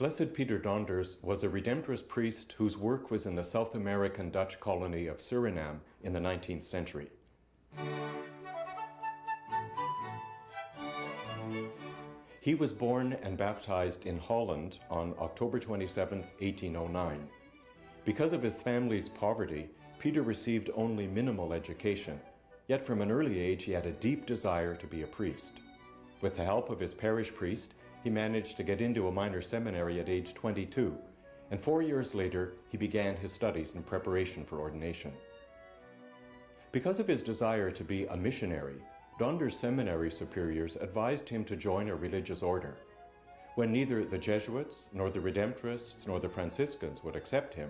Blessed Peter Donders was a Redemptorist priest whose work was in the South American Dutch colony of Suriname in the 19th century. He was born and baptized in Holland on October 27, 1809. Because of his family's poverty, Peter received only minimal education, yet from an early age he had a deep desire to be a priest. With the help of his parish priest, he managed to get into a minor seminary at age 22, and 4 years later he began his studies in preparation for ordination. Because of his desire to be a missionary, Donders' seminary superiors advised him to join a religious order. When neither the Jesuits, nor the Redemptorists, nor the Franciscans would accept him,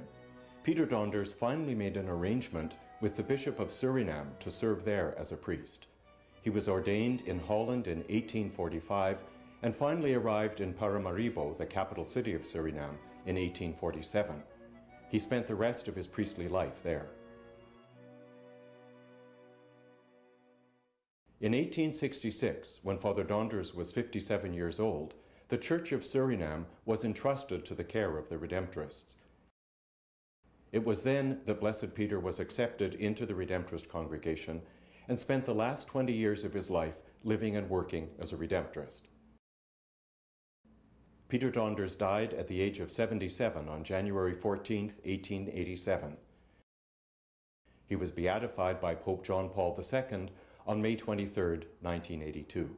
Peter Donders finally made an arrangement with the Bishop of Suriname to serve there as a priest. He was ordained in Holland in 1845 and finally arrived in Paramaribo, the capital city of Suriname, in 1847. He spent the rest of his priestly life there. In 1866, when Father Donders was 57 years old, the Church of Suriname was entrusted to the care of the Redemptorists. It was then that Blessed Peter was accepted into the Redemptorist congregation and spent the last 20 years of his life living and working as a Redemptorist. Peter Donders died at the age of 77 on January 14, 1887. He was beatified by Pope John Paul II on May 23, 1982.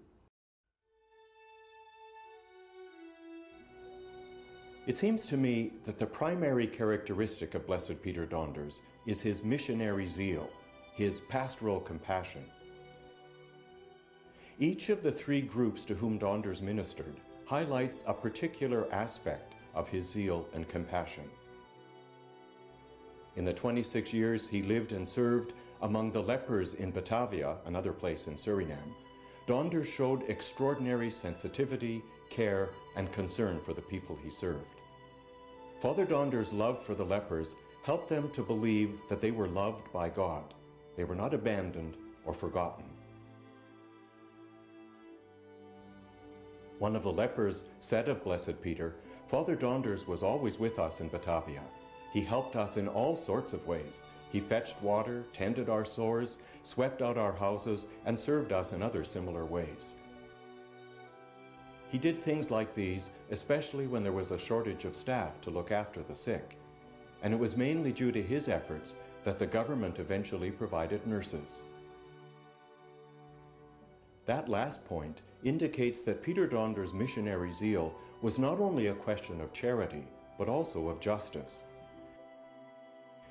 It seems to me that the primary characteristic of Blessed Peter Donders is his missionary zeal, his pastoral compassion. Each of the three groups to whom Donders ministered highlights a particular aspect of his zeal and compassion. In the 26 years he lived and served among the lepers in Batavia, another place in Suriname, Donders showed extraordinary sensitivity, care, and concern for the people he served. Father Donders' love for the lepers helped them to believe that they were loved by God. They were not abandoned or forgotten. One of the lepers said of Blessed Peter, "Father Donders was always with us in Batavia. He helped us in all sorts of ways. He fetched water, tended our sores, swept out our houses, and served us in other similar ways." He did things like these, especially when there was a shortage of staff to look after the sick. And it was mainly due to his efforts that the government eventually provided nurses. That last point indicates that Peter Donders' missionary zeal was not only a question of charity, but also of justice.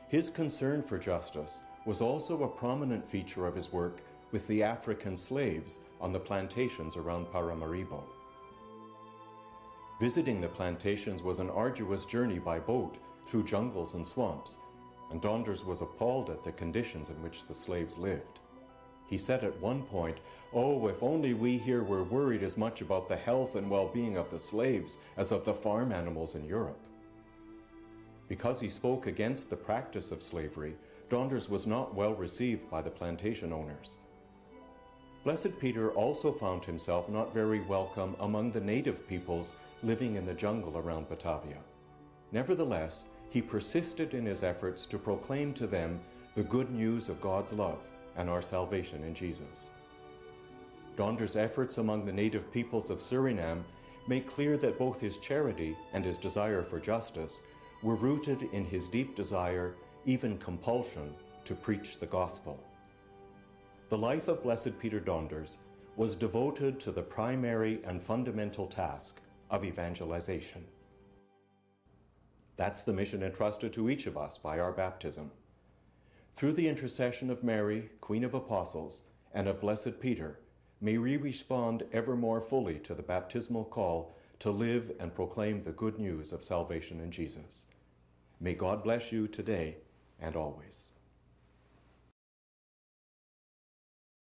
His concern for justice was also a prominent feature of his work with the African slaves on the plantations around Paramaribo. Visiting the plantations was an arduous journey by boat through jungles and swamps, and Donders was appalled at the conditions in which the slaves lived. He said at one point, "Oh, if only we here were worried as much about the health and well-being of the slaves as of the farm animals in Europe." Because he spoke against the practice of slavery, Donders was not well received by the plantation owners. Blessed Peter also found himself not very welcome among the native peoples living in the jungle around Batavia. Nevertheless, he persisted in his efforts to proclaim to them the good news of God's love and our salvation in Jesus. Donders' efforts among the native peoples of Suriname make clear that both his charity and his desire for justice were rooted in his deep desire, even compulsion, to preach the gospel. The life of Blessed Peter Donders was devoted to the primary and fundamental task of evangelization. That's the mission entrusted to each of us by our baptism. Through the intercession of Mary, Queen of Apostles, and of Blessed Peter, may we respond ever more fully to the baptismal call to live and proclaim the good news of salvation in Jesus. May God bless you today and always.